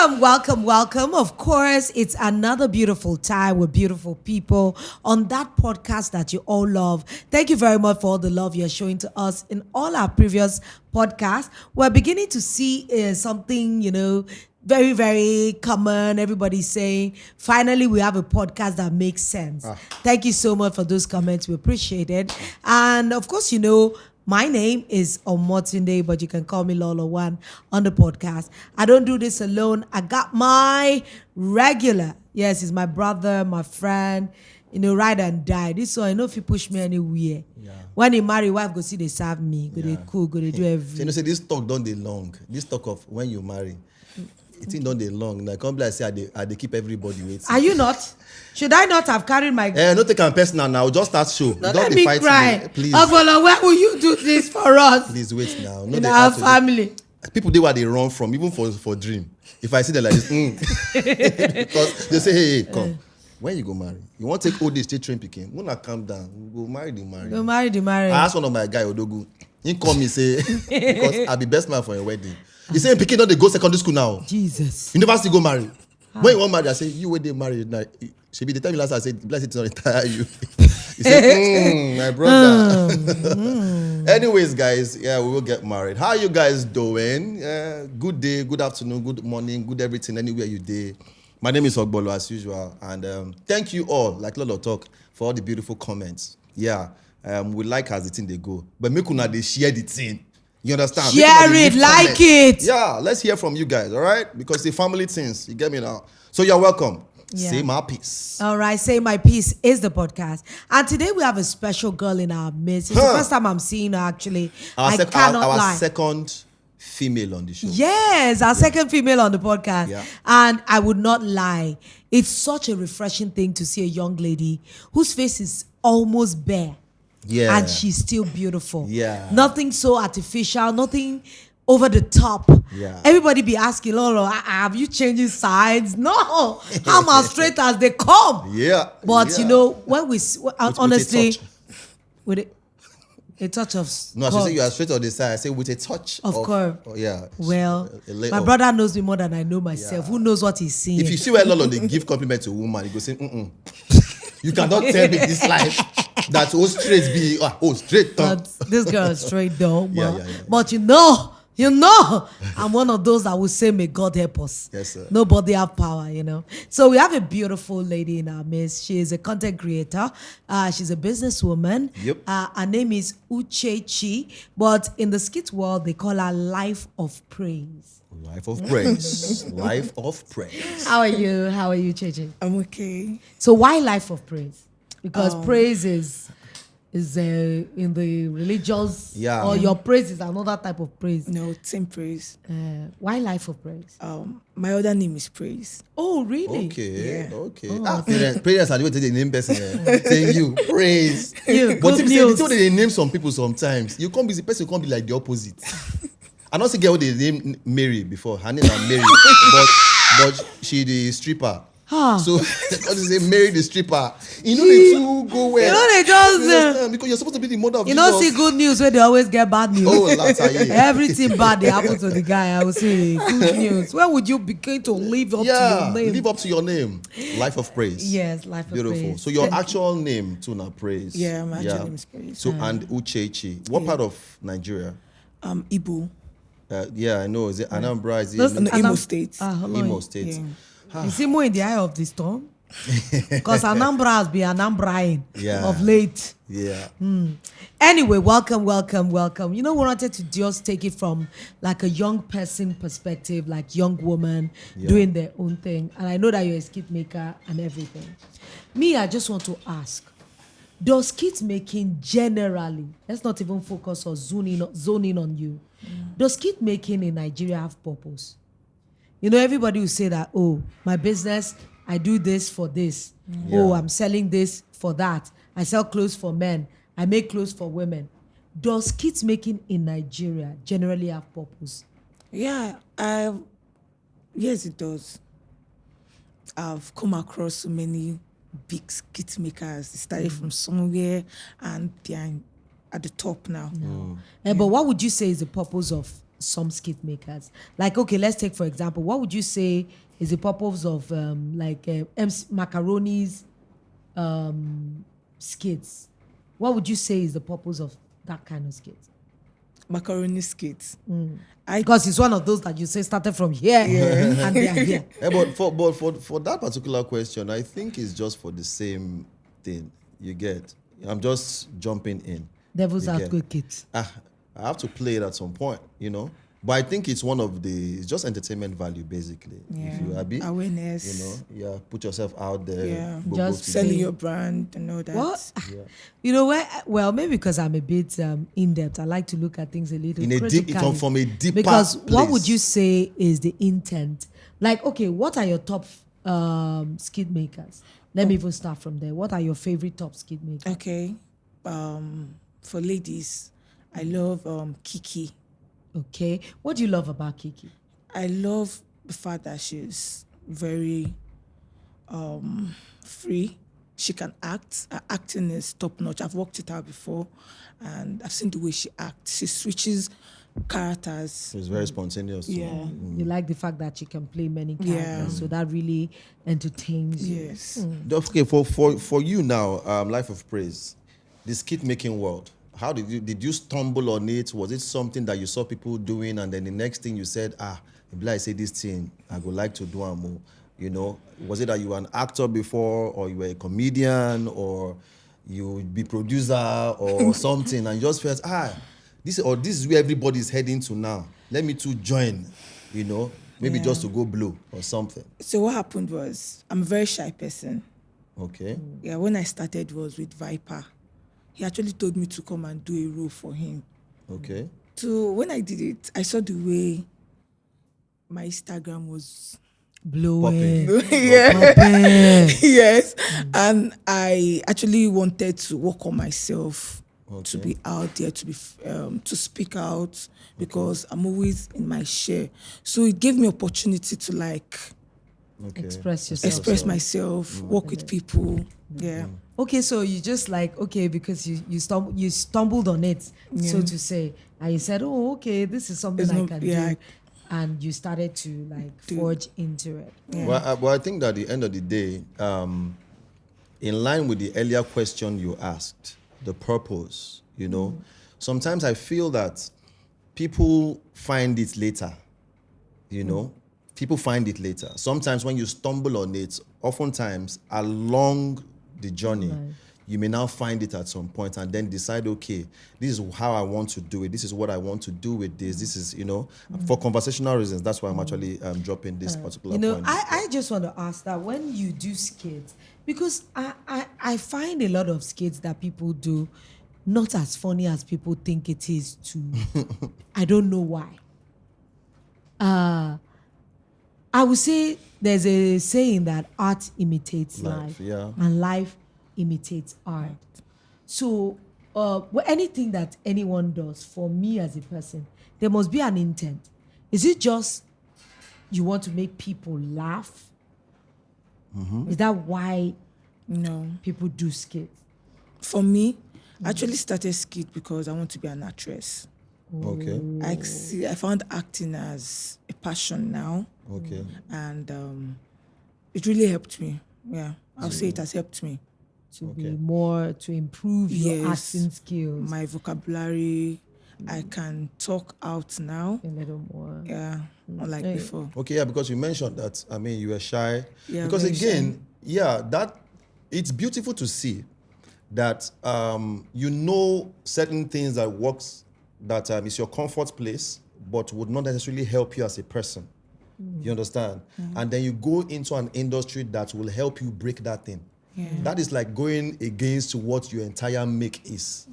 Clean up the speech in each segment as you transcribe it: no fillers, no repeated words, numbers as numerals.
Welcome. Of course, it's another beautiful time with beautiful people on that podcast that you all love. Thank you very much for all the love you're showing to us in all our previous podcasts. We're beginning to see something, very, very common. Everybody's saying, finally, we have a podcast that makes sense. Thank you so much for those comments. We appreciate it. And of course, my name is Omotunde, but you can call me Lolo One on the podcast. I don't do this alone. I got my regular. Yes, he's my brother, my friend, ride and die. This one, I know if you push me anywhere. Yeah. When he marry, wife go see they serve me, go they cook, go they do everything. So, say this talk don't dey long. This talk of when you marry. It ain't done dey long. Like, come like say I dey keep everybody waiting. Are you not? Should I not have carried my... No take am personal now. Just start show. Don't let me cry. Please. Ogbono, where will you do this for us? Please wait now. In our family. People dey where they run from, even for dream. If I see them like this, because they say, hey, come. When you go marry? You want to take all this state train picking? When I calm down, we go marry the marry. Go marry the marry. I asked one of my guy, Odogu. He call me say, because I be best man for your wedding. He say, picking don't they go secondary school now? Jesus. University go marry. When you want marry, I say, you when they marry now. She be the time you last I said, bless it to retire you. He said, my brother. Anyways, guys, we will get married. How you guys doing? Good day, good afternoon, good morning, good everything, anywhere you day. My name is Ogbolo as usual. And thank you all, like Lolo Talk, for all the beautiful comments. Yeah, we like as the thing they go. But make una they share the thing. You understand? Share it, like it. Yeah, let's hear from you guys, all right? Because the family things, you get me now. So you're welcome. Yeah. Say my piece. All right, Say My Piece is the podcast. And today we have a special girl in our midst. It's the first time I'm seeing her, actually. I cannot lie. Our second female on the show. Yes, our second female on the podcast. Yeah. And I would not lie. It's such a refreshing thing to see a young lady whose face is almost bare. Yeah. And she's still beautiful. Yeah. Nothing so artificial, nothing over the top. Yeah. Everybody be asking, Lolo, have you changing sides? No. I'm as straight as they come. Yeah. But when we honestly with a touch of no, I should say you are straight on the side. I say with a touch of curve. Yeah. Well, my brother knows me more than I know myself. Yeah. Who knows what he's seeing? If you see where Lolo they give compliment to a woman, he go say, You cannot tell me this life that straight be straight tongue. But this girl is straight though. Yeah. But I'm one of those that will say, may God help us. Yes, sir. Nobody have power, So we have a beautiful lady in our midst. She is a content creator. She's a businesswoman. Yep. Her name is Uchechi, but in the skit world, they call her Life of Praise. Life of Praise. Life of Praise. How are you, Chechi? I'm okay. So why Life of Praise? Because praise is in the religious, or your praise is another type of praise. No, same praise. Why Life of Praise? My other name is Praise. Oh, really? Okay. Yeah. Okay. Oh, Praise are the way they name person. Saying you praise. You, but good if news. they name some people sometimes, you can't be the person. You can't be like the opposite. I don't see girl they name Mary before. Her name is Mary, but she the stripper. So because they say Mary the stripper, they two go well. They just because you're supposed to be the mother of you Jesus. See good news where they always get bad news. Oh, everything bad they happen to the guy. I would say good news. Where would you begin to live up to your name? Live up to your name. Life of Praise. Yes, Life of Beautiful. Praise. So your actual name too now Praise. Yeah, my actual name is Praise. So and Uchechi. What part of Nigeria? Igbo. I know. Is it Anambra? Is it Imo State? Imo State. Yeah. Is he more in the eye of the storm? Because Anambra has been Anambraing of late. Yeah. Anyway, welcome. We wanted to just take it from like a young person perspective, like young woman doing their own thing. And I know that you're a skit maker and everything. Me, I just want to ask, does skit making generally, let's not even focus on zoning on you, does skit making in Nigeria have purpose? Everybody will say that, my business, I do this for this. I'm selling this for that. I sell clothes for men. I make clothes for women. Does skit making in Nigeria generally have purpose? Yeah, yes, it does. I've come across so many big skit makers. They started from somewhere and they're at the top now. But what would you say is the purpose of some skit makers? Like, okay, let's take for example, what would you say is the purpose of MC Macaroni's skits? What would you say is the purpose of that kind of skit? Macaroni skits. Because it's one of those that you say started from here and they are here. But for that particular question, I think it's just for the same thing. You get. I'm just jumping in. Devil's You get. advocate. I have to play it at some point, But I think it's it's just entertainment value, basically. Yeah. If you happy, Awareness. put yourself out there. Yeah. Just to Selling do. your brand and all that. What? Yeah. You know where? Well, maybe because I'm a bit in depth. I like to look at things a little In a deep, critically. from a deeper Because what would place. you say is the intent? Like, okay, what are your top skit makers? Let me even start from there. What are your favorite top skit makers? Okay. For ladies, I love Kiki. Okay, what do you love about Kiki? I love the fact that she's very free. She can act. Her acting is top notch. I've worked with her before, and I've seen the way she acts. She switches characters. It's very spontaneous. too. Yeah. You like the fact that she can play many characters, Yeah. so that really entertains you. Yes. Okay, for you now, Life of Praise, the skit making world. How did you stumble on it? Was it something that you saw people doing, and then the next thing you said, maybe I say this thing, I would like to do more. Was it that you were an actor before, or you were a comedian, or you be producer or something, and you just felt this is where everybody's heading to now. Let me too join, maybe Yeah. just to go blue or something. So what happened was, I'm a very shy person. Okay. Yeah, when I started was with Viper. He actually told me to come and do a role for him. Okay. So when I did it, I saw the way my Instagram was Blowing. yeah. Popping. yes. And I actually wanted to work on myself, to Okay. be out there, to speak out, because I'm always in my share. So it gave me opportunity to Okay. Express yourself. express myself, work with people. Yeah. Okay, so you just because you stumbled on it, so Yeah. to say, and you said, "Oh, okay, this is something It's I not- can yeah, do," and you started to forge into it. Yeah. Well, I think that at the end of the day, in line with the earlier question you asked, the purpose, sometimes I feel that people find it later, people find it later. Sometimes when you stumble on it, oftentimes along the journey, Right. you may now find it at some point and then decide, okay, this is how I want to do it. This is what I want to do with this. This is, for conversational reasons, that's why I'm actually dropping this particular point. I just want to ask that when you do skits, because I find a lot of skits that people do not as funny as people think it is too. I don't know why. I would say there's a saying that art imitates life, yeah. and life imitates art. So anything that anyone does, for me as a person, there must be an intent. Is it just you want to make people laugh? Is that why No. people do skits? For me, I actually started skit because I want to be an actress. Okay. I found acting as a passion now, Okay. and it really helped me. Yeah, I'll say it has helped me. To Okay. be more, to improve your Yes. acting skills My vocabulary, I can talk out now. a little more. Yeah, unlike Hey. before. Okay, yeah, because you mentioned that, you were shy. Yeah, because very again, that it's beautiful to see that certain things that works, that is your comfort place, but would not necessarily help you as a person. You understand? And then you go into an industry that will help you break that thing. Yeah. That is like going against what your entire make is.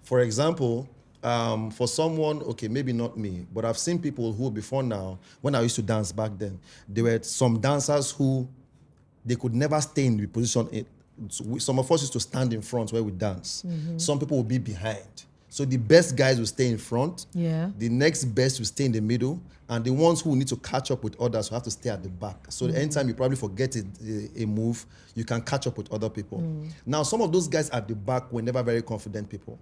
For example, for someone, okay, maybe not me, but I've seen people who before now, when I used to dance back then, there were some dancers who they could never stay in the position. Some of us used to stand in front where we dance. Some people would be behind. So the best guys will stay in front. Yeah. The next best will stay in the middle. And the ones who need to catch up with others will have to stay at the back. So anytime you probably forget a move, you can catch up with other people. Now, some of those guys at the back were never very confident people.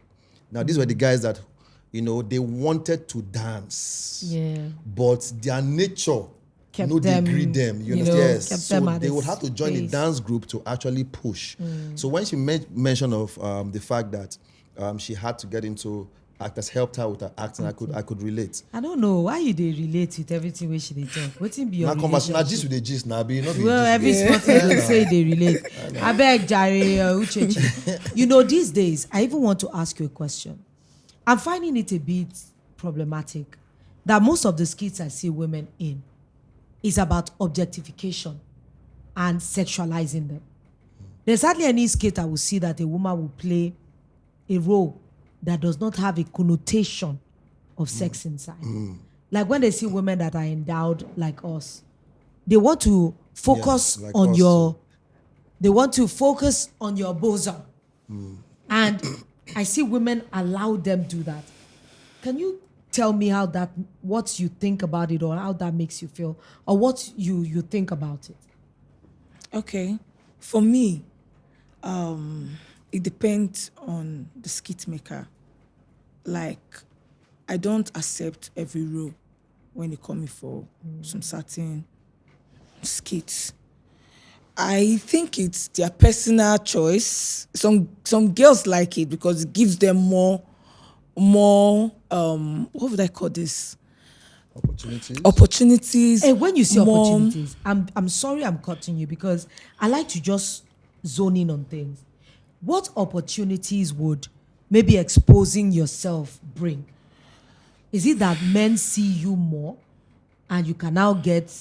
Now, these were the guys that, they wanted to dance. Yeah. But their nature Kept no them, degree them. You you understand? know, Yes. kept So them at they a would have to join a space. dance group to actually push. So when she mentioned of the fact that she had to get into actors, helped her with her acting, I could relate. I don't know why you they relate with everything where she they talk. What's in be your Now conversation, relationship? gist with the gist, now be not be Well, gist every with small thing they say they relate. I beg Jare Uchechi. These days, I even want to ask you a question. I'm finding it a bit problematic that most of the skits I see women in is about objectification and sexualizing them. There's hardly any skit I will see that a woman will play a role that does not have a connotation of sex inside. Like when they see women that are endowed like us, they want to focus like on us your too. they want to focus on your bosom. And I see women allow them do that. Can you tell me what you think about it, or how that makes you feel, or what you think about it? Okay. For me, it depends on the skit maker. Like, I don't accept every role when they call me for some certain skits. I think it's their personal choice. Some girls like it because it gives them more what would I call this? Opportunities. Hey, when you see more- opportunities, I'm sorry I'm cutting you because I like to just zone in on things. What opportunities would maybe exposing yourself bring? Is it that men see you more and you can now get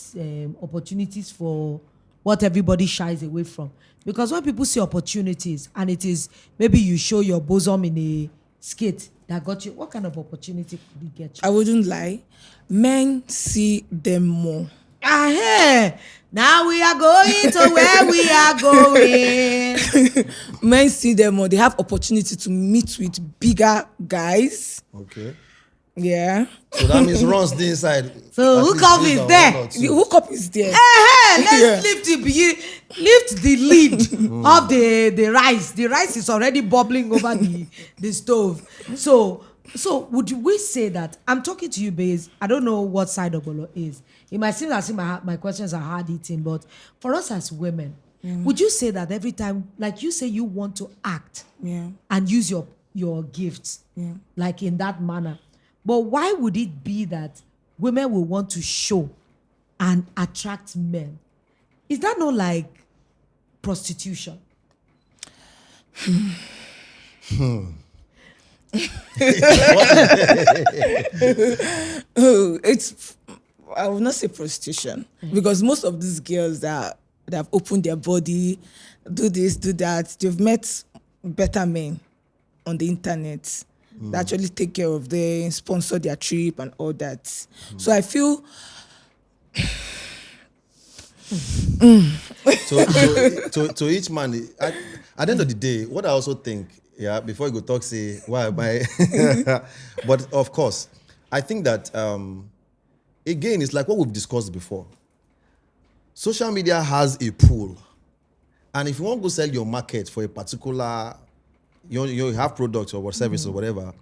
opportunities for what everybody shies away from? Because when people see opportunities and it is maybe you show your bosom in a skit that got you, what kind of opportunity could it get you? I wouldn't lie. Men see them more. Now we are going to where we are going. Men see them more. They have opportunity to meet with bigger guys. Okay. Yeah. So that means runs the inside. So At who least come based is on there? one or two. The hookup is there. Let's lift the lid of the rice. The rice is already bubbling over the stove. So would we say that I'm talking to you, Baze? I don't know what side of Bolo is. It might seem as if my questions are hard hitting, but for us as women, would you say that every time, like you say, you want to act Yeah. and use your gifts, like in that manner? But why would it be that women will want to show and attract men? Is that not like prostitution? I will not say prostitution because most of these girls that have opened their body, do this, do that, they've met better men on the internet that actually take care of them, sponsor their trip and all that. So I feel to each man, at the end of the day, what I also think, before you go talk, say, why am I? But of course, I think that, again, it's like what we've discussed before. Social media has a pool. And if you want to go sell your market for a particular, you have products or what service or whatever,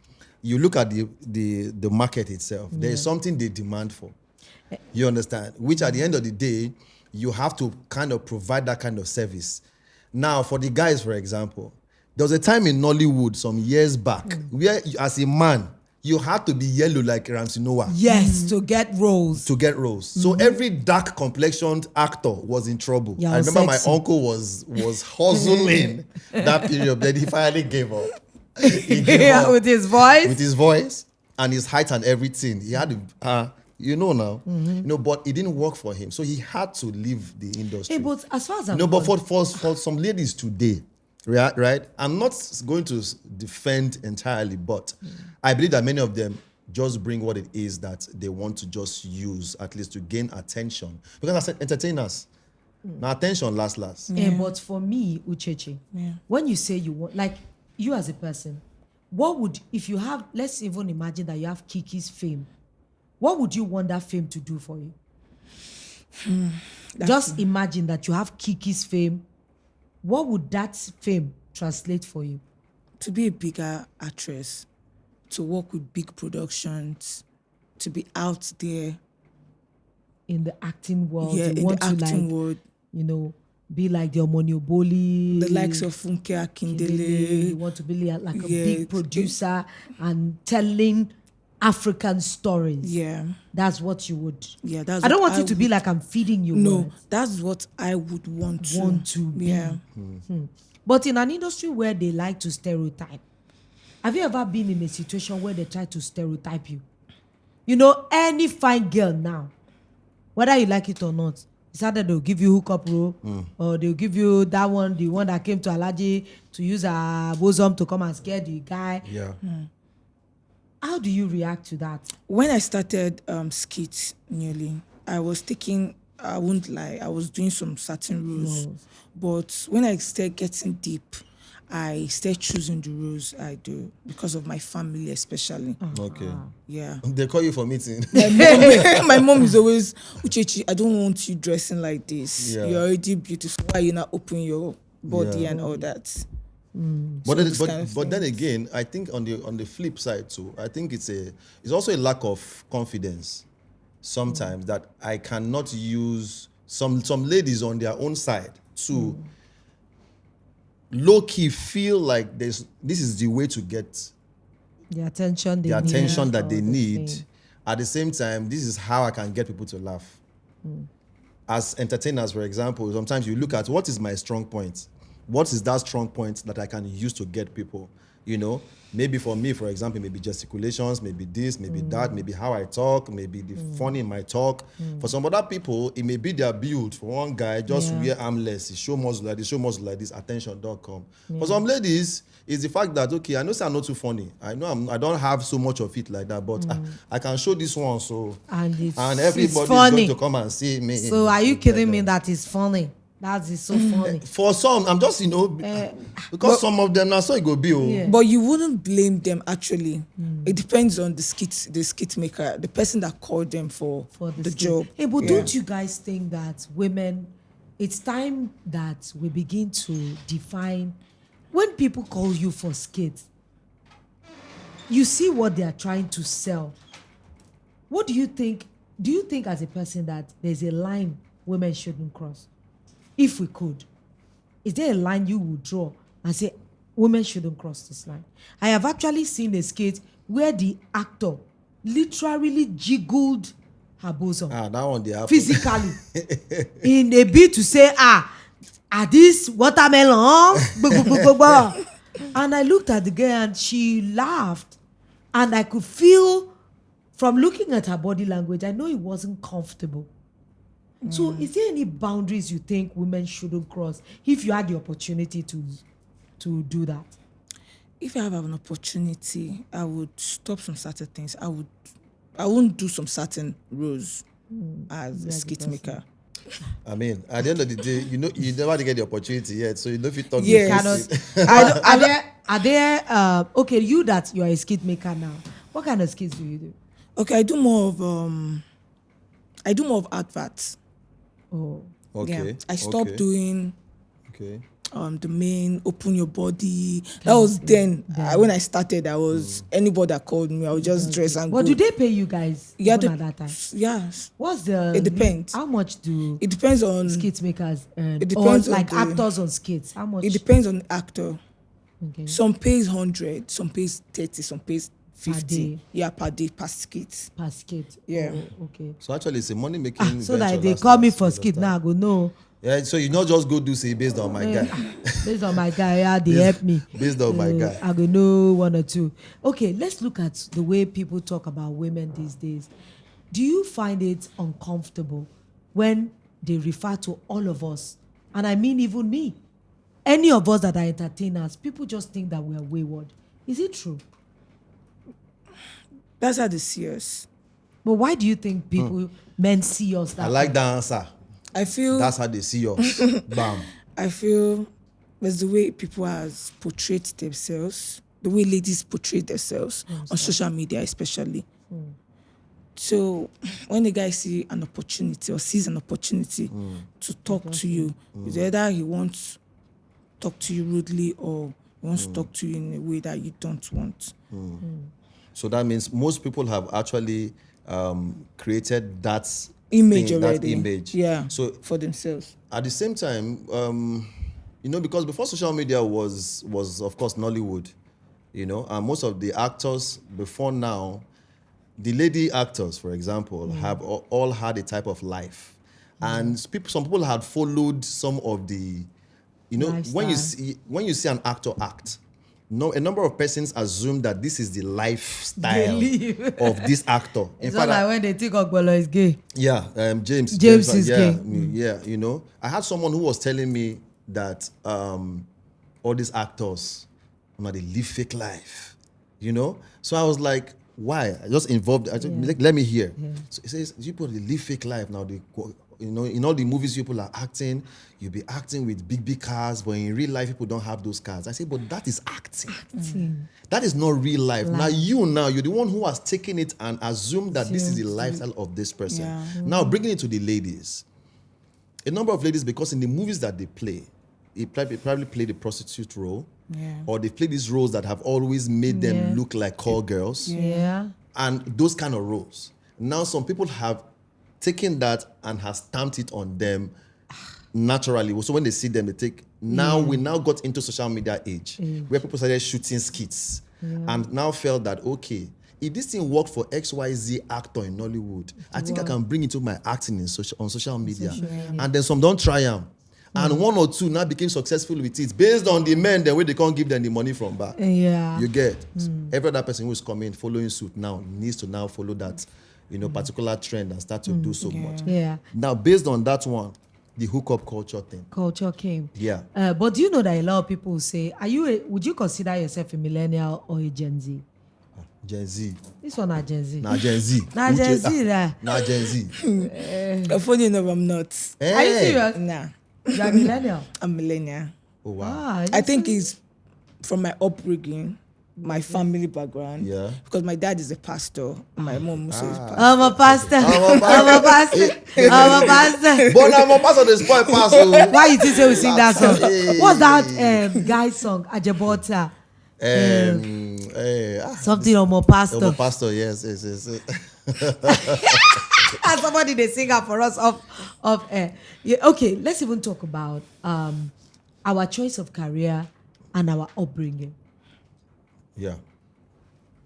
you look at the market itself. There is something they demand for. You understand? Which at the end of the day, you have to kind of provide that kind of service. Now, for the guys, for example, there was a time in Nollywood some years back where, as a man, you had to be yellow like Ramsey Noah. Yes, to get roles. To get roles. So every dark complexioned actor was in trouble. Yeah, I remember sexy. my uncle was hustling that period, then he finally gave up. He gave up With his voice. with his voice and his height and everything. He had now. But it didn't work for him. So he had to leave the industry. Hey, but as far as I'm But for some ladies today, right? I'm not going to defend entirely, but I believe that many of them just bring what it is that they want to just use, at least to gain attention. Because as entertainers, now attention lasts. But for me, Uchechi, when you say you want, like you as a person, what would, if you have, let's even imagine that you have Kiki's fame, what would you want that fame to do for you? Just imagine that you have Kiki's fame. What would that fame translate for you? to be a bigger actress, to work with big productions, to be out there. In the acting world, Yeah, you in want the to acting like, world. you know, be like the Omoni Oboli, The likes of Funke Akindele. You want to be like a Yeah, big producer and telling African stories. Yeah. That's what you would. Yeah, that's I don't what want you to be like I'm feeding you No, words. that's what I would want To be. Yeah. But in an industry where they like to stereotype, have you ever been in a situation where they try to stereotype you? You know, any fine girl now, whether you like it or not, it's either they'll give you hookup role or they'll give you that one, the one that came to Alaji to use a bosom to come and scare the guy. Yeah. How do you react to that? When I started skits newly, I was taking, I won't lie, I was doing some certain roles. But when I started getting deep, I started choosing the roles I do because of my family especially. Okay. Yeah. They call you for meeting. My mom is always, Uchechi, I don't want you dressing like this. Yeah. You're already beautiful. Why are you not opening your body Yeah. and all that? But So then, this kind of but then things. again, I think on the flip side too, I think it's also a lack of confidence sometimes that I cannot use some ladies on their own side to low key feel like this is the way to get The attention they the need. attention that or they the need. fame. At the same time, this is how I can get people to laugh. As entertainers, for example, sometimes you look at what is my strong point. What is that strong point that I can use to get people? You know, maybe for me, for example, maybe gesticulations, maybe this, maybe that, maybe how I talk, maybe the funny in my talk. For some other people, it may be their build. For one guy, just Yeah. wear armless, he show muscle like this, attention don't come. For some ladies, it's the fact that, okay, I know I'm not too funny. I know I don't have so much of it like that, but I can show this one, so And it's everybody's funny. going to come and see me. So are you kidding me that is funny? That is so funny. For some, I'm just, because some of them now, so it go be. Yeah. But you wouldn't blame them actually. It depends on the skit maker, the person that called them for the skit. job. Hey, but Yeah. don't you guys think that women, it's time that we begin to define when people call you for skits, you see what they are trying to sell. What do you think? Do you think as a person that there's a line women shouldn't cross? If we could, is there a line you would draw and say women shouldn't cross this line? I have actually seen a skit where the actor literally jiggled her bosom That one they happen. physically in a bid to say, are this watermelon? And I looked at the girl and she laughed, and I could feel from looking at her body language, I know it wasn't comfortable. So is there any boundaries you think women shouldn't cross if you had the opportunity to do that? If I have an opportunity, I would stop some certain things. I won't do some certain roles as a skit maker. I mean, at the end of the day, you never get the opportunity yet, so you know if you talk. Yes. Are there okay, you that you are a skit maker now, what kind of skits do you do? Okay, I do more of adverts. Oh, Okay. Yeah. I stopped doing Okay. the main open your body. That was then. When I started, I was anybody that called me, I would just dress and but go. do they pay you guys Yeah, even at that time? Yes. What's the? It depends. How much do It depends on skit makers earn? It depends or on like the- actors on skits. How much? It depends on the actor. Okay. Some pays 100, some pays 30, some pays 50. day. Yeah, per day, per skit. Per skit. Yeah. Oh, okay. So actually, it's a money making. So that they call me for skit now, I go no. Yeah. So you not just go do say based on my guy. Based on my guy, yeah, they help me. Based on my guy. I go know one or two. Okay, let's look at the way people talk about women these days. Do you find it uncomfortable when they refer to all of us, and I mean even me, any of us that are entertainers, people just think that we are wayward? Is it true? That's how they see us. But why do you think people, men see us that I like way? that answer. I feel That's how they see us. Bam. I feel it's the way people has portrayed themselves, the way ladies portray themselves on social media especially. So when the guy see an opportunity or sees an opportunity to talk to you, it's either he wants to talk to you rudely or he wants to talk to you in a way that you don't want. So that means most people have actually created that Image thing, already. that image. Yeah. So for themselves. at the same time, because before social media was of course Nollywood, and most of the actors before now, the lady actors, for example, have all had a type of life, and some people had followed some of the, when you see an actor act, a number of persons assume that this is the lifestyle of this actor. It's not like when they think Ogbolo is gay. Yeah, James is yeah, gay. Yeah, I had someone who was telling me that all these actors, they live fake life, So I was like, why? I just involved. Let me hear. Yeah. So he says, people they live fake life now. They go, in all the movies people are acting, you'll be acting with big cars, but in real life people don't have those cars. I say, but that is acting. That is not real life. Now you're the one who has taken it and assumed that this is the lifestyle of this person. Yeah. Now bringing it to the ladies. A number of ladies, because in the movies that they play, they probably play the prostitute role, or they play these roles that have always made them look like call girls, and those kind of roles. Now some people have taken that and has stamped it on them naturally. So when they see them, they take. Now we now got into social media age where people started shooting skits and now felt that, okay, if this thing worked for XYZ actor in Nollywood, I think I can bring it to my acting on social media. And then some don't try them. And one or two now became successful with it based on the men, the way they can't give them the money from back. Yeah. You get. Every other person who is coming, following suit now, needs to now follow that particular trend and start to do so much. Yeah. Now, based on that one, the hookup culture thing. Culture came. Yeah. But do you know that a lot of people say, would you consider yourself a millennial or a Gen Z? Gen Z. This one are Gen Z. Nah, Gen Z. Nah, Gen Z. Nah, Gen Z. Funny enough, I'm not. Hey. Are you serious? Nah. You're a millennial? I'm millennial. Oh, wow. I think it's from my upbringing, my family background. Yeah. Because my dad is a pastor. My mom also is pastor. I'm a pastor. I'm a pastor. I'm a pastor. But I'm a pastor, the spoil pastor. Why you think we sing that song? What's that guy's song? Ajabota. Something on my pastor. I'm a pastor, yes. And somebody they sing out for us off air. Yeah, okay, let's even talk about our choice of career and our upbringing. Yeah.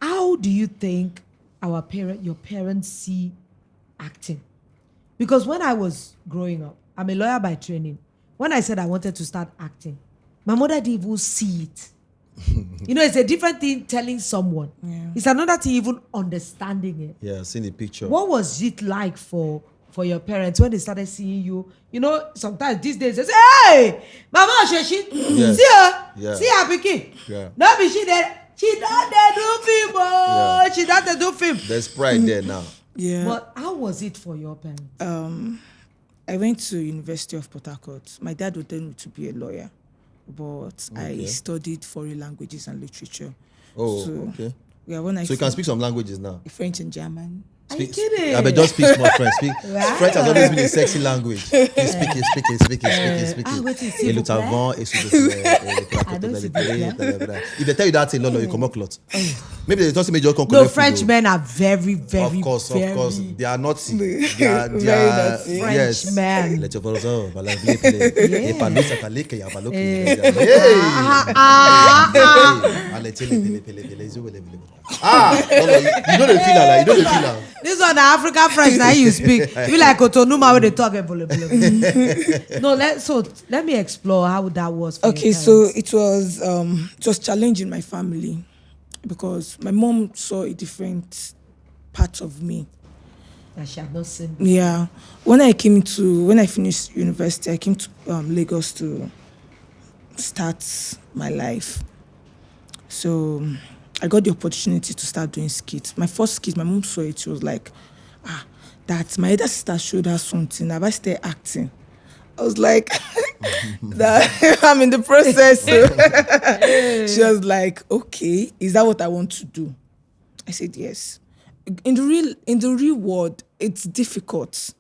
How do you think your parents see acting? Because when I was growing up, I'm a lawyer by training. When I said I wanted to start acting, my mother didn't even see it. It's a different thing telling someone. Yeah. It's another thing even understanding it. Yeah, seeing the picture. What was it like for your parents when they started seeing you? Sometimes these days they say, "Hey, Mama Sheshi, see her, see her pikin. Yeah. No be she there. She don't do film. Oh, she don't do film." There's pride there now. Yeah. But how was it for your parents? I went to University of Port Harcourt. My dad would tell me to be a lawyer, but I studied foreign languages and literature. Oh, okay. Yeah, so you can speak some languages now? French and German. Are you kidding? I just speak more French. French has always been a sexy language. Speak it. Et le avant, et if they tell you that thing, no, you come up clot. Maybe they just make you come. No, Frenchmen are very, very, of course. They are naughty. They are Frenchmen. Let your voice out. You don't feel like. This one, the African French, now you speak. You like Otonuma when they talk. No, let me explore how that was for okay, so it was challenging my family because my mom saw a different part of me that she had not seen. Yeah. When I finished university, I came to Lagos to start my life. So I got the opportunity to start doing skits. My first skit, my mom saw it. She was like, that my elder sister showed her something. Have I started acting? I was like, that I'm in the process. She was like, okay, is that what I want to do? I said, yes. In the real world, it's difficult.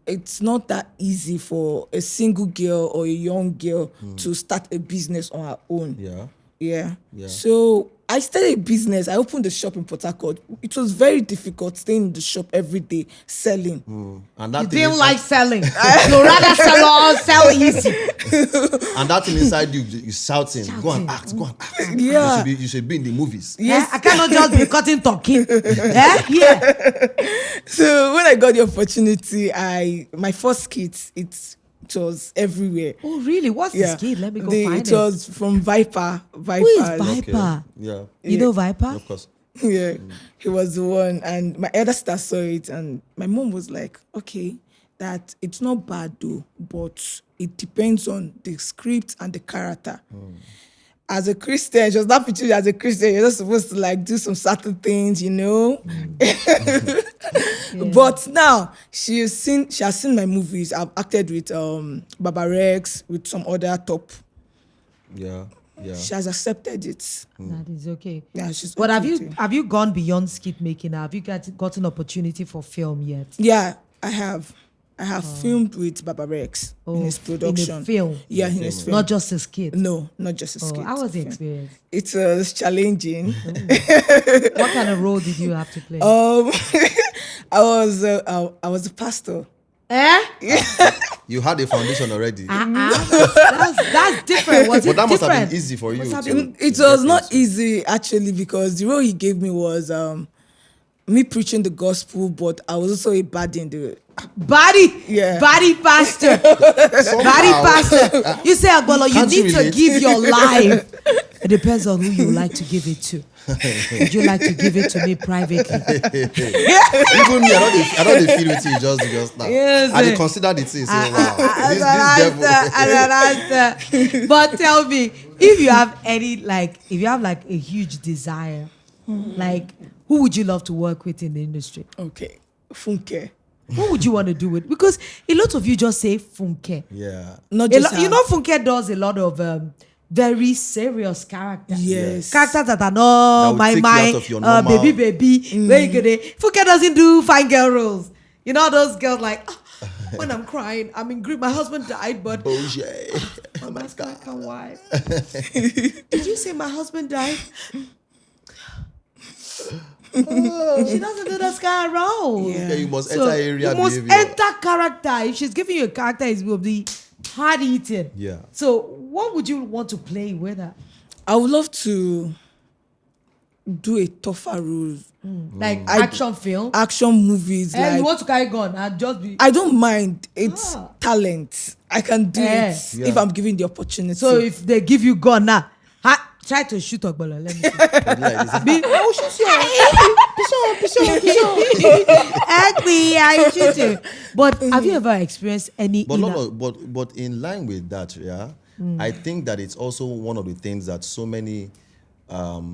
It's not that easy for a single girl or a young girl to start a business on her own. Yeah. Yeah. Yeah. So I started a business. I opened a shop in Port Harcourt. It was very difficult staying in the shop every day selling. And You that thing didn't is- like selling. You rather sell easy. and that thing inside you shouting, go and act, go and act. Yeah. You should be in the movies. Yes. I cannot just be cutting talking. Yeah. So when I got the opportunity, my first skit, it was everywhere. Oh, really? What's the skit? Let me go find it. It was from Viper. Who is Viper? Okay. Yeah. You know Viper? Of course. Yeah, he was the one, and my elder sister saw it, and my mom was like, "Okay, that it's not bad though, but it depends on the script and the character." As a Christian, she was not pictured as a Christian. You're not supposed to like do some certain things, you know. But now she has seen my movies. I've acted with Baba Rex, with some other top. Yeah. Yeah. She has accepted it. That is okay. Yeah, she's. But okay with it. have you gone beyond skit making now? Have you gotten opportunity for film yet? Yeah, I have. I have filmed with Baba Rex in his production. In a film? Yeah, in his film. Not just a skit? No, not just a skit. How was the film. experience? It was challenging. What kind of role did you have to play? I was a pastor. You had a foundation already. That's different. Was But it that must have different? been easy for you. Must have to- been- It was not easy actually, because the role he gave me was me preaching the gospel, but I was also a baddie in the Body pastor. Body pastor. You say, Agbolo, you Can't you need to relate? give your life. It depends on who you like to give it to. Would you like to give it to me privately? Even me, I don't feel with you just now. Yes, I eh. dey consider the thing. Say, wow, this devil. But tell me, if you have a huge desire, like who would you love to work with in the industry? Okay, Funke. Who would you want to do it? Because a lot of you just say Funke. Yeah. Not A just you know, Funke does a lot of very serious characters. Yes. Characters that are not That will my take you out of your normal- baby. Where you gonna? Funke doesn't do fine girl roles. You know those girls like, when I'm crying, I'm in grief. My husband died, but Bullshit. Oh my that's God. my wife. Did you say my husband died? She doesn't do those kind of roles. Yeah. Yeah, you must So enter area you must behavior. enter character. If she's giving you a character, it will be hard eating. Yeah. So what would you want to play with her? I would love to do a tougher role. Like action film? Action movies. And Like, you want to carry gun and just be. I don't mind. It's talent. I can do Eh. it Yeah. if I'm given the opportunity. So if they give you gun now, try to shoot Ogbolo. Let me see. Like this. Be, I will shoot you. I shoot you. But have you ever experienced any? But no, but in line with that, yeah, I think that it's also one of the things that so many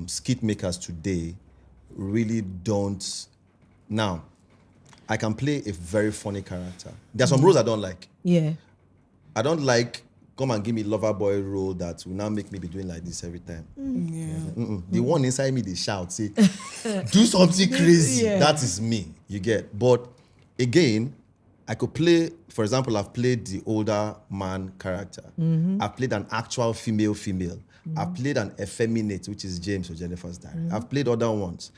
skit makers today really don't. Now, I can play a very funny character. There are some roles I don't like. Yeah. I don't like come and give me lover boy role that will now make me be doing like this every time. The one inside me, they shout, say, do something crazy. Yeah. That is me, you get. But again, I could play, for example, I've played the older man character. I've played an actual female. I've played an effeminate, which is James or Jennifer's diary. I've played other ones.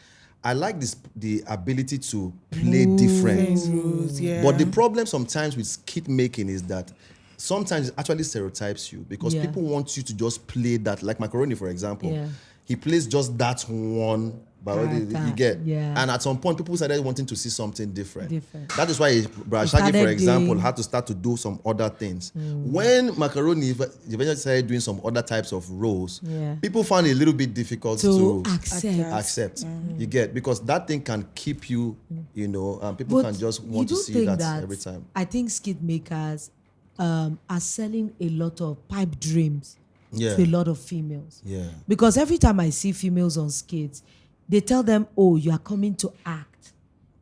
I like the ability to play different. rules, yeah. But the problem sometimes with skit making is that sometimes it actually stereotypes you because Yeah. people want you to just play that, like Macaroni, for example. Yeah. He plays just that one biology Character, you get. yeah. And at some point, people started wanting to see something different. Different. That is why Brad Shaggy, started for example, doing- had to start to do some other things. When Macaroni eventually started doing some other types of roles, Yeah. people found it a little bit difficult To to accept. You get, because that thing can keep you, people But can just you want to do see think that every time. I think skit makers are selling a lot of pipe dreams Yeah. to a lot of females. Yeah. Because every time I see females on skits, they tell them, oh, you are coming to act.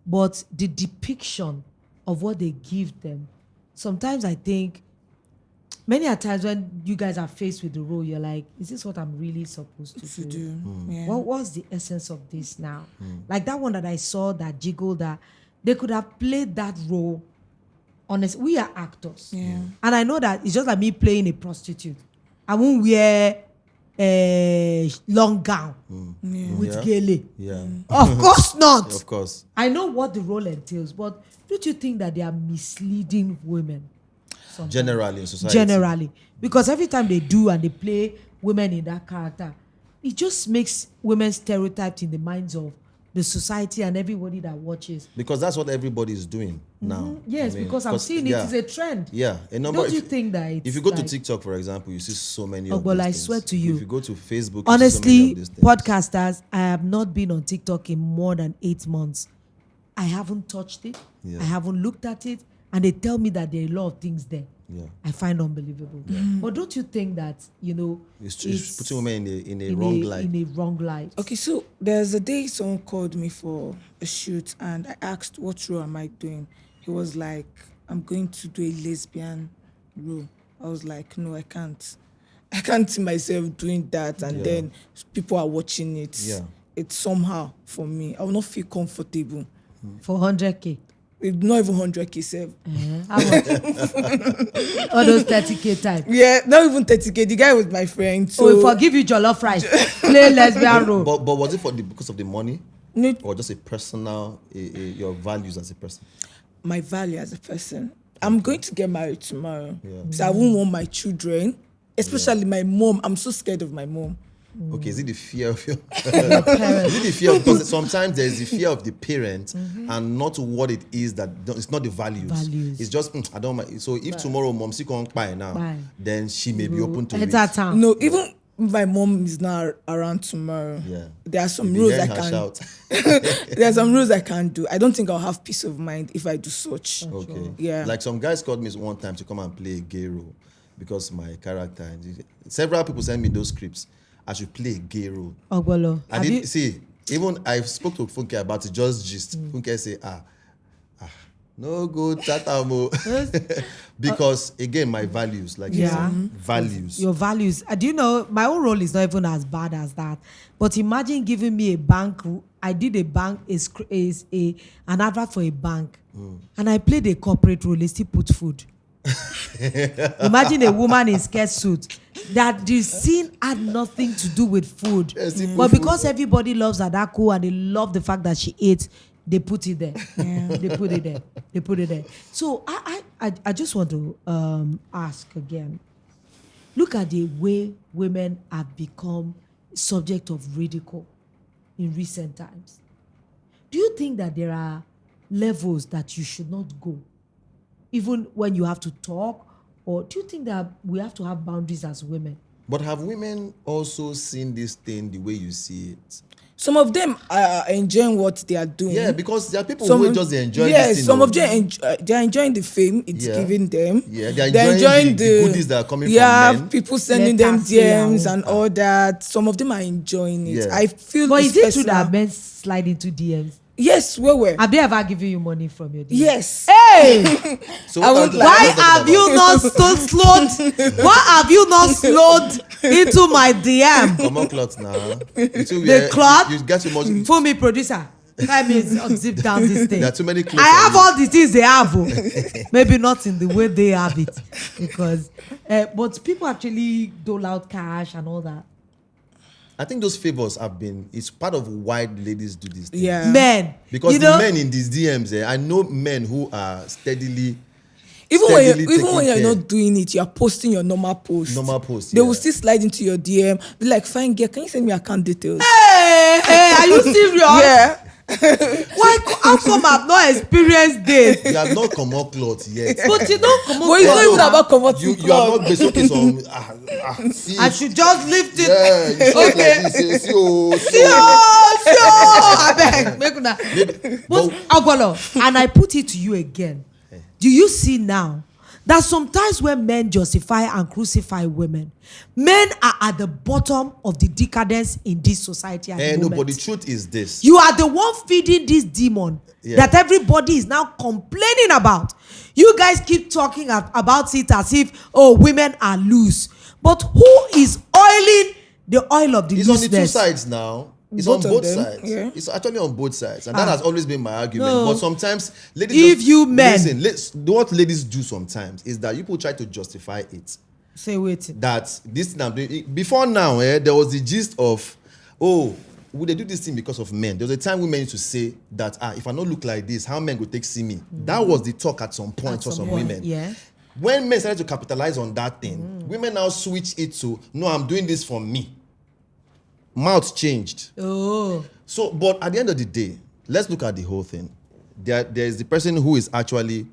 But the depiction of what they give them, sometimes I think, many a times when you guys are faced with the role, you're like, is this what I'm really supposed to do? Yeah. What's the essence of this now? Like that one that I saw that jiggled, that they could have played that role. Honestly, we are actors. Yeah. And I know that it's just like me playing a prostitute. I won't wear long gown with Yeah. gele. Yeah. Of course not. Of course. I know what the role entails, but don't you think that they are misleading women? Sometimes? Generally in society. Generally. Because every time they do and they play women in that character, it just makes women stereotyped in the minds of the society and everybody that watches. Because that's what everybody is doing now. Yes, I mean, because I'm seeing it is a trend. Yeah, a number. Don't you think that it's if you go to like- TikTok, for example, you see so many Oh, of well, these I things. swear to you. If you go to Facebook, you see so many Honestly, of these things. podcasters, I have not been on TikTok in more than 8 months. I haven't touched it. Yeah. I haven't looked at it. And they tell me that there are a lot of things there. Yeah. I find unbelievable. But don't you think that, It's putting women in a wrong light. In a wrong light. Okay, so there's a day someone called me for a shoot and I asked, what role am I doing? He was like, I'm going to do a lesbian role. I was like, no, I can't. I can't see myself doing that and then people are watching it. Yeah. It's somehow for me. I will not feel comfortable. For 100K. It's not even 100K save. How much? All those 30K type. Yeah, not even 30K. The guy was my friend. So So we forgive you jollof rice. Play lesbian role. But was it because of the money, no, or just a personal your values as a person? my value as a person. I'm going to get married tomorrow. Yeah. So I won't want my children, especially my mom. I'm so scared of my mom. Okay, is it the fear of your? Parents. Is it the fear? Because sometimes there is the fear of the parent and not what it is it's not the values. Values. It's just I don't mind. So if tomorrow mom see can't buy now, Bye. then she may be open to it. Enter town. No, even if my mom is not around tomorrow. Yeah. There are some You'll be rules I hearing her can't. shout. There are some rules I can't do. I don't think I'll have peace of mind if I do such. Okay. Yeah. Like some guys called me one time to come and play a gay role because my character. Several people send me those scripts. I should play a gay role. Ogbolo. I didn't see. Even I spoke to Funke about it. Just gist. Funke say, no good, tatamo. Because again, my values, like you Yeah. said, values. Your values. Do you know, my own role is not even as bad as that. But imagine giving me a bank. I did a bank, an advert for a bank. And I played a corporate role. They still put food. Imagine a woman in skirt suit. That the scene had nothing to do with food. Yes, they put But food. because everybody loves Adako and they love the fact that she ate, they put it there. They put it there. They put it there. So I just want to ask again. Look at the way women have become subject of ridicule in recent times. Do you think that there are levels that you should not go, even when you have to talk? Or do you think that we have to have boundaries as women? But have women also seen this thing the way you see it? Some of them are enjoying what they are doing. Yeah, because there are people Some who of- just enjoy yes, this thing. some oh. of them they're enjoying the fame it's Yeah. giving them. Yeah, they're enjoying the goodies that are coming from men. People sending Let them us say our DMs own. and all that. Some of them are enjoying it. Yeah. I feel. But it's is it true personal. that men slide into DMs? Yes, where? Have they ever given you money from your DMs? Yes. Hey! So I what won't are- lie. Why what are have talking you about? not slowed? Why have you not slowed into my DM? Come on, cloth now. The cloth? You get too much. For me, producer, let me zip down this thing. There are too many clothes. I for have you. all the things they have, oh. Maybe not in the way they have it, because but people actually dole out cash and all that. I think those favors have been. It's part of why ladies do this. Thing. Yeah. Men, Because you the know, men in these DMs, I know men who are steadily. Even steadily when taking you're care. not doing it, you're posting your normal post. Normal post, They yeah. will still slide into your DM. Be like, fine girl, can you send me account details? hey, are you serious? Yeah. Why? How come I've not experienced this? You have not come up cloth yet. But you don't come But it's not even about converting You have not been okay some. See, I should just lift it. yeah, you say it Okay. like this. See, oh, I beg, make una. But Agbolo, and I put it to you again. Do you see now that sometimes when men justify and crucify women, men are at the bottom of the decadence in this society at the no, moment. but the truth is this. You are the one feeding this demon Yeah. that everybody is now complaining about. You guys keep talking about it as if, oh, women are loose. But who is oiling the oil of the It's on the two looseness? sides now. It's Both on of both them, sides. yeah. It's actually on both sides. And that has always been my argument. No. But sometimes, ladies If you men- listen, what ladies do sometimes is that you people try to justify it. Say wait. that this thing I'm doing. Before now, there was the gist of, oh, would they do this thing because of men? There was a time women used to say that, if I don't look like this, how men go take see me? That was the talk at some point for some women. Yeah. When men started to capitalize on that thing, women now switch it to, no, I'm doing this for me. Mouth changed. Oh. So, but at the end of the day, let's look at the whole thing. There is the person who is actually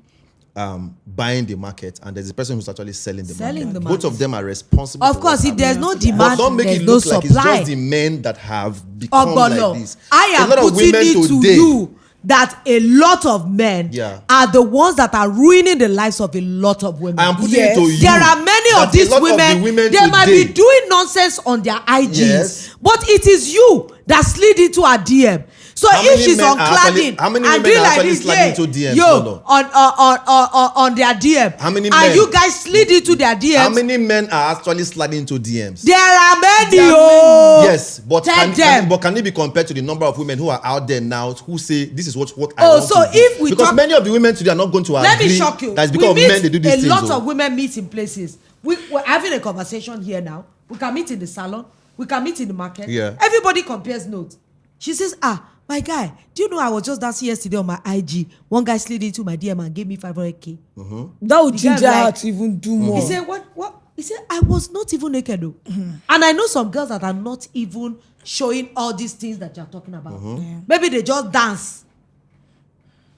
buying the market, and there's the person who's actually selling the market. Both of them are responsible. Of course, if there's no demand, but don't make there's it no look like supply. it's just the men that have become like this. I am putting it to you that a lot of men are the ones that are ruining the lives of a lot of women. I am putting it to you. There are many of these women, they might be doing nonsense on their IGs, but it is you that slid into a DM. So if she's on cladding and doing like this, on their DM, and you guys slid into their DMs, how many men are actually sliding into DMs? There are many. Yes, but can it be compared to the number of women who are out there now who say this is what I want so to do? if we because many of the women today are not going to agree. Let me shock you. That's because men they do these things. A lot of women meet in places. We're having a conversation here now. We can meet in the salon. We can meet in the market. Yeah. Everybody compares notes. She says, my guy, do you know I was just dancing yesterday on my IG? One guy slid into my DM and gave me 500K. That would ginger her to even do more. He said, what? He said, I was not even naked though. And I know some girls that are not even showing all these things that you're talking about. Maybe they just dance.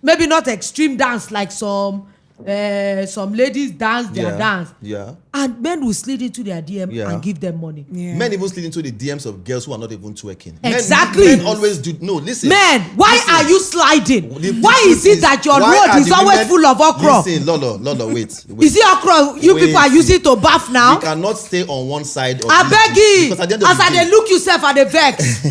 Maybe not extreme dance like some ladies dance their dance. Yeah. And men will slid into their DM and give them money. Yeah. Men even slid into the DMs of girls who are not even twerking. Exactly. Men always do. No, listen. Men, why are you sliding? Why is it that your road is always full of okra? Listen, Lolo, wait. Is it okra you people are using to bath now? You cannot stay on one side of I beg you. As I dey look yourself at the vex.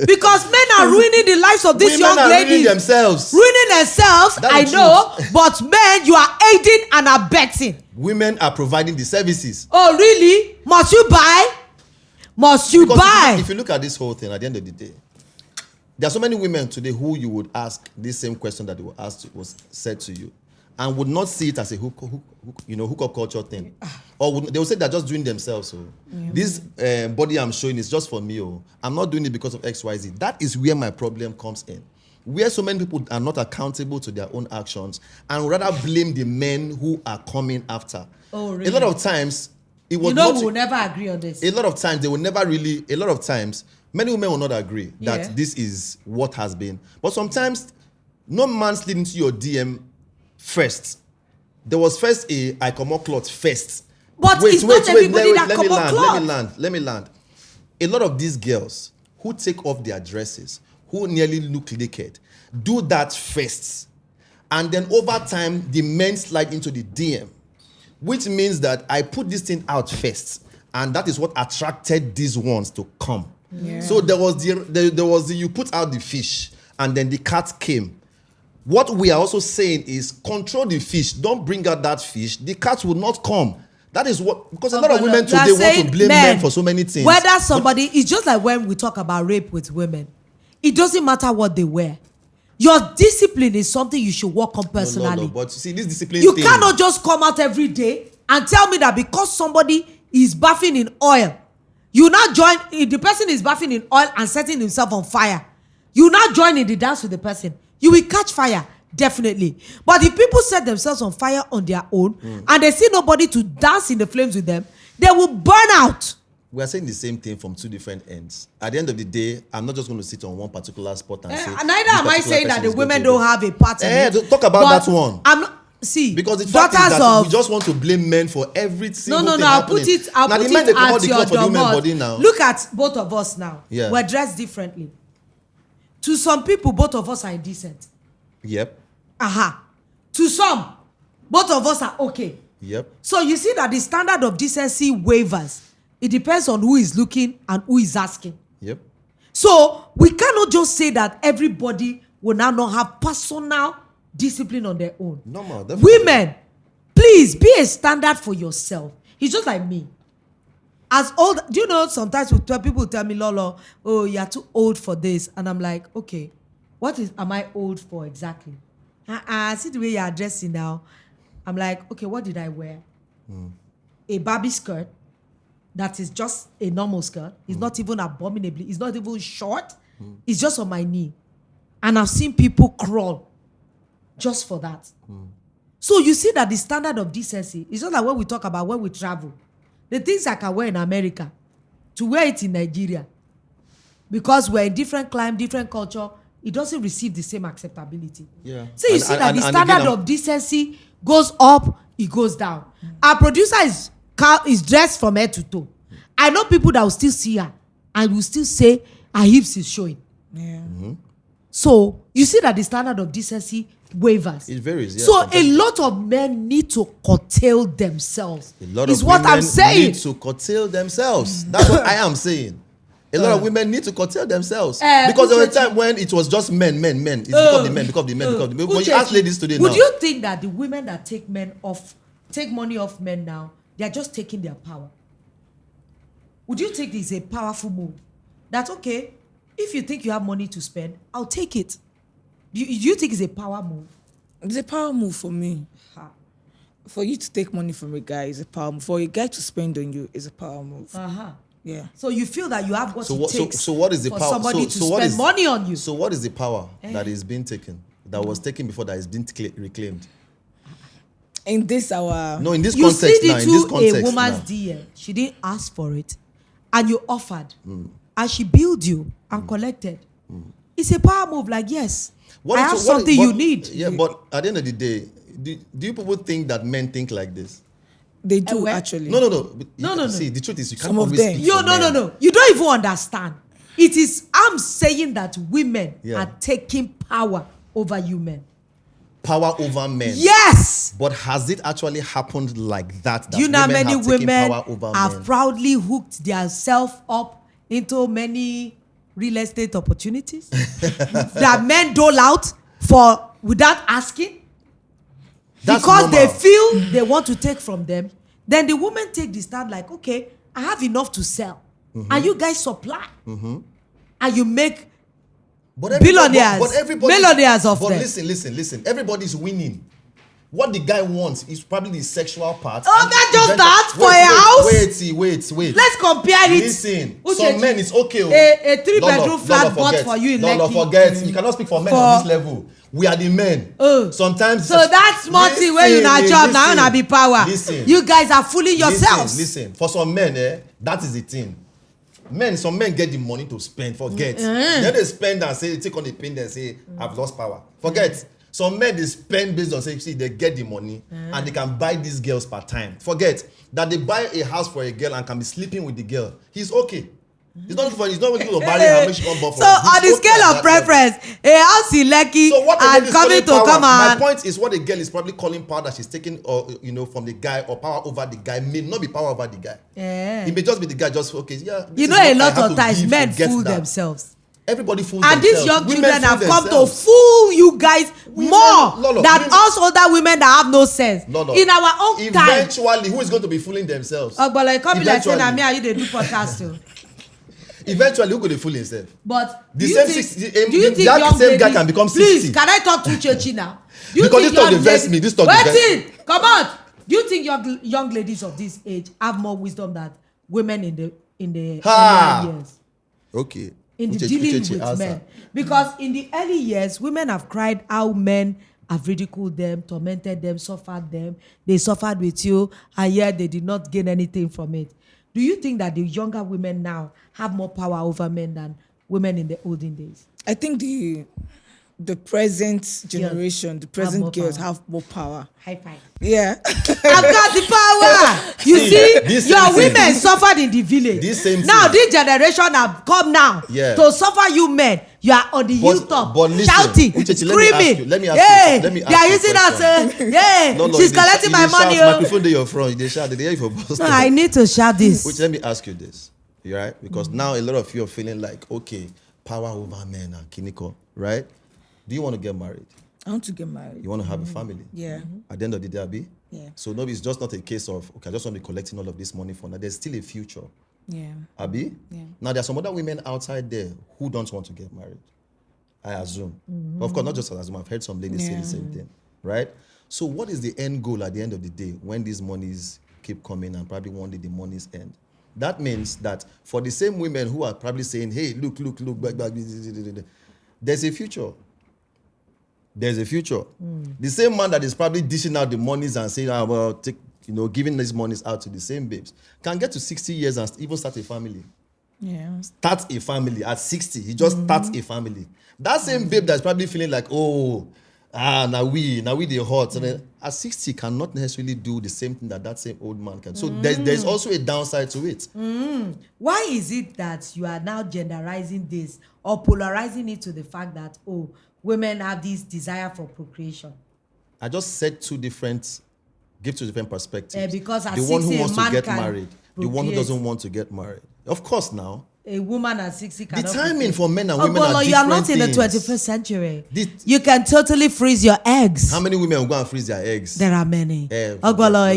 Because men are ruining the lives of these young ladies. Ruining themselves. I know, but men, you are aiding and abetting. Women are providing the services. Oh, really? Must you buy? Buy? If you look at this whole thing, at the end of the day, there are so many women today who you would ask this same question that they were asked was said to you, and would not see it as a hookup culture thing, or they will say they're just doing themselves. So this body I'm showing is just for me. I'm not doing it because of XYZ. That is where my problem comes in. Where so many people are not accountable to their own actions and rather blame the men who are coming after. Oh, really? A lot of times, it was we will never agree on this. A lot of times, many women will not agree that this is what has been. But sometimes, no man slid into your DM first. There was first I come up cloth first. But it's not everybody that come up cloth. Let me land. A lot of these girls who take off their dresses, who nearly look naked, do that first. And then over time, the men slide into the DM, which means that I put this thing out first. And that is what attracted these ones to come. Yeah. So there was the you put out the fish, and then the cat came. What we are also saying is control the fish. Don't bring out that fish. The cat will not come. That is what, because a lot of women today want to blame men for so many things. Whether somebody, it's just like when we talk about rape with women. It doesn't matter what they wear. Your discipline is something you should work on personally. No, but see, this discipline you cannot just come out every day and tell me that because somebody is bathing in oil, you now join, if the person is bathing in oil and setting himself on fire, you now join in the dance with the person. You will catch fire, definitely. But if people set themselves on fire on their own and they see nobody to dance in the flames with them, they will burn out. We are saying the same thing from two different ends. At the end of the day, I'm not just going to sit on one particular spot and say. Neither am I saying that the women don't have a part in it. Talk about that one. I'm not. See, because the fact is that we just want to blame men for every single thing happening. I'll put it at your doormat. Look at both of us now. Yeah. We're dressed differently. To some people, both of us are indecent. Yep. To some, both of us are okay. Yep. So you see that the standard of decency wavers. It depends on who is looking and who is asking. Yep. So we cannot just say that everybody will now not have personal discipline on their own. No, definitely. Women, please be a standard for yourself. It's just like me. As old, do you know sometimes people tell me, Lolo, oh, you're too old for this. And I'm like, okay, am I old for exactly? See the way you're dressing now. I'm like, okay, what did I wear? a Barbie skirt that is just a normal skirt. It's not even abominably. It's not even short. It's just on my knee. And I've seen people crawl just for that. So you see that the standard of decency is just like when we talk about when we travel. The things I can wear in America, to wear it in Nigeria, because we're in different climate, different culture, it doesn't receive the same acceptability. Yeah. So you see that the standard of decency goes up, it goes down. Our producer is dressed from head to toe. I know people that will still see her and will still say her hips is showing. Yeah. So you see that the standard of decency wavers. It varies. Yeah, so a lot of men need to curtail themselves. A lot is of what women I'm saying. need to curtail themselves. That's what I am saying. A lot of women need to curtail themselves. Because there was a time when it was just men. It's because the men. When you ask ladies today now. Would you think that the women that take money off men now, they are just taking their power? Would you think it's a powerful move? That, okay, if you think you have money to spend, I'll take it. Do you think it's a power move? It's a power move for me. Ha. For you to take money from a guy is a power move. For a guy to spend on you is a power move. Uh-huh. Yeah. So you feel that you have what it takes so what is the for power? somebody to spend money on you. So what is the power that is being taken, that was taken before, that is being reclaimed? In this our No, in this You context slid now. In this into context a woman's now. DM. She didn't ask for it. And you offered. And she billed you and collected. It's a power move. Like, yes, I have something you need. Yeah, but at the end of the day, do you people think that men think like this? they do where? actually. No. No. See, the truth is you can't Some of always them. speak No. for men. You don't even understand. It is, I'm saying that women Yeah. are taking power over you men. Power over men. Yes. But has it actually happened like that? Do you know how many have taken women power over have men? proudly hooked themselves up into many real estate opportunities that men dole out for without asking? That's because normal. they feel they want to take from them. Then the women take the stand like, okay, I have enough to sell. And you guys supply. And you make billionaires, millionaires of but them. listen. Everybody's winning. What the guy wants is probably the sexual part. Oh, and not just eventually- that, for a house? Wait. Let's compare it. Listen, Uchechi, some men it's okay. A 3-bedroom flat bought for you in No, Lekki. forget. You cannot speak for men on this level. We are the men. Sometimes. So that small thing where you not job now you not be power. Listen. You guys are fooling yourselves. Listen. For some men, that is the thing. Some men get the money to spend. Forget. Then they spend and say, take on the pain and say, I've lost power. Forget. Some men they spend based on say, see, they get the money and they can buy these girls per time. Forget that they buy a house for a girl and can be sleeping with the girl. He's okay. He's not looking to marry her, make she come back for So him. on the He's okay scale at of that level. preference, a house in Lekki So what and coming to come my and point is what the girl is probably calling power that she's taking, or from the guy, or power over the guy may not be power over the guy. Yeah. It may just be the guy just okay. Yeah. You this know, is a what I lot have of to times give men to get fool that. themselves. Everybody fools And themselves. these young Women children fool have come to themselves. fool you guys more Lolo, than women- us older women that have no sense. No. In our own time. Eventually, who is going to be fooling themselves? But like come be like saying, Eventually. me and you they do podcast too. Eventually, who could they fool himself? But The do you same think, six- do you think that young same guy ladies, can become please, 60. can I talk to Chechi now? Do you Because think this talk young dey vex ladies- me, this talk dey vex Wait, come on. Do you think young ladies of this age have more wisdom than women in the Ha! earlier years? Okay. In the Uche- dealing Uchechi with answer. men. Because in the early years, women have cried how men have ridiculed them, tormented them, suffered them. They suffered with you, and yet they did not gain anything from it. Do you think that the younger women now have more power over men than women in the olden days? I think the present generation, the present more girls power. have more power. High five. Yeah. I've got the power. You see, this your same thing- women suffered in the village. This same now, thing- this generation have come now Yeah. to suffer you men. You are on the hilltop but listen, shouting, Uchechi, screaming. let me ask you, Hey, let me they ask are you a using us. question. Yeah, No, she's you dey collecting you my dey money. shout, Oh. microphone dey your front. They shout. They hear you for bus No, stop. I need to shout this. Which let me ask you this, you right? Because now a lot of you are feeling like, okay, power over men and kiniko, right? Do you want to get married? I want to get married. You want to have a family? Yeah. At the end of the day, Abi? Yeah. So no, it's just not a case of, okay, I just want to be collecting all of this money for now. There's still a future, Yeah. Abi? Yeah. Now there are some other women outside there who don't want to get married, I assume. Of course, not just I assume. I've heard some ladies say Yeah. the same thing, right? So what is the end goal at the end of the day when these monies keep coming, and probably one day the money's end. That means that for the same women who are probably saying, hey, look, back, there's a future. There's a future. The same man that is probably dishing out the monies and saying, well, take, giving these monies out to the same babes, can get to 60 years and even start a family. Yeah. Start a family at 60. He just starts a family. That same babe that's probably feeling like, now we the hot. So then at 60 cannot necessarily do the same thing that same old man can. So there's also a downside to it. Why is it that you are now genderizing this or polarizing it to the fact that, women have this desire for procreation? I just said give two different perspectives. Because at the one 60, who wants a man to get can married, the one who procreate. doesn't want to get married. Of course now. A woman at 60 cannot The timing procreate. for men and women are different you are not in the things. 21st century. You can totally freeze your eggs. How many women will go and freeze their eggs? There are many. Ogbolo,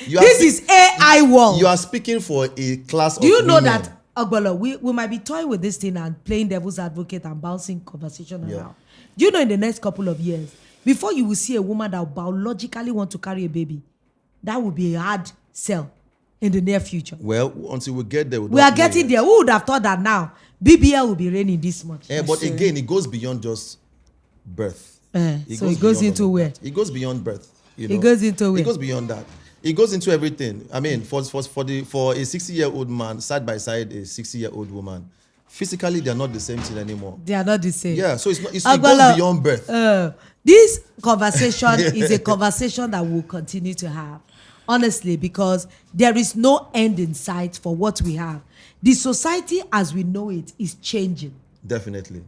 This is AI world. You are speaking for a class of Do you know women. that, Ogbolo, we might be toying with this thing and playing devil's advocate and bouncing conversation around. Do you know in the next couple of years, before you will see a woman that will biologically want to carry a baby, that will be a hard sell in the near future. Well, until we get there, we are getting there. Who would have thought that now BBL will be raining this much? But again, it goes beyond just birth. So it goes into where? It goes beyond birth. It goes into where? It goes beyond that. It goes into everything. I mean, for a 60-year-old man side by side a 60-year-old woman, physically they are not the same thing anymore. They are not the same. Yeah, so it goes beyond birth. This conversation is a conversation that we'll continue to have. Honestly, because there is no end in sight for what we have. The society as we know it is changing. Definitely.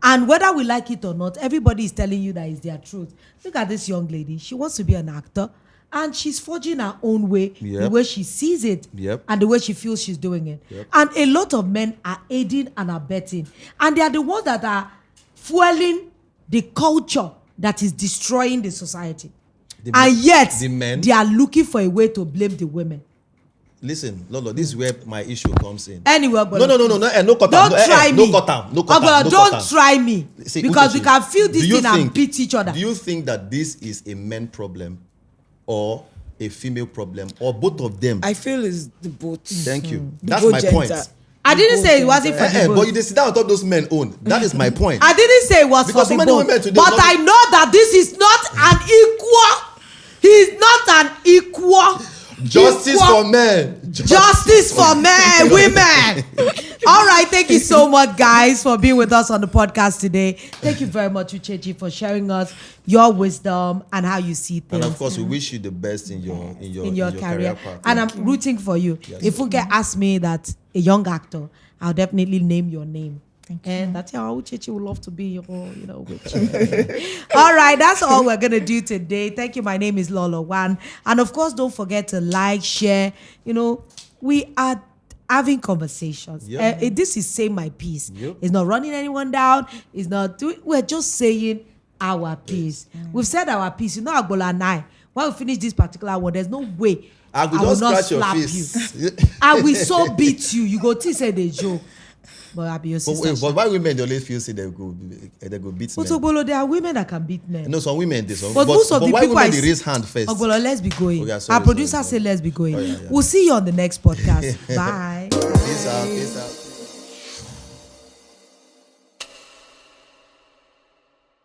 And whether we like it or not, everybody is telling you that is their truth. Look at this young lady. She wants to be an actor. And she's forging her own way, the way she sees it, and the way she feels she's doing it. And a lot of men are aiding and abetting. And they are the ones that are fueling the culture that is destroying the society. Yet, they are looking for a way to blame the women. Listen, Lolo, this is where my issue comes in. Anyway, no, cut don't try me. Don't try me. Because we can feel this thing and beat each other. Do you think that this is a men problem or a female problem or both of them? I feel it's the both. Thank you. That's my point. I didn't say it wasn't for the both. But you sit down on top of those men own. That is my point. I didn't say it was because for the both. But I know that this is not an equal. He's not an equal. Justice for men. Justice for men, women. All right. Thank you so much, guys, for being with us on the podcast today. Thank you very much, Uchechi, for sharing us your wisdom and how you see things. And of course, we wish you the best in your career path. And I'm rooting for you. Yes. If Funke asked me that a young actor, I'll definitely name your name. And that's how Uchechi would love to be, with you. All right, that's all we're going to do today. Thank you. My name is Lolo Wan. And of course, don't forget to like, share. We are having conversations. This is saying my piece. It's not running anyone down. It's not doing. We're just saying our piece. We've said our piece. Agbola and I, when we finish this particular one, there's no way I will not slap you. I will so beat you. You go to say the joke. But I'll be your sister. But why women always feel say they go beat men? Ogbolo, there are women that can beat men. No, some women this. But most of the why people women they raise hand first? Ogbolo, let's be going. Okay, sorry, our producer said let's be going. We'll see you on the next podcast. Bye. Peace out.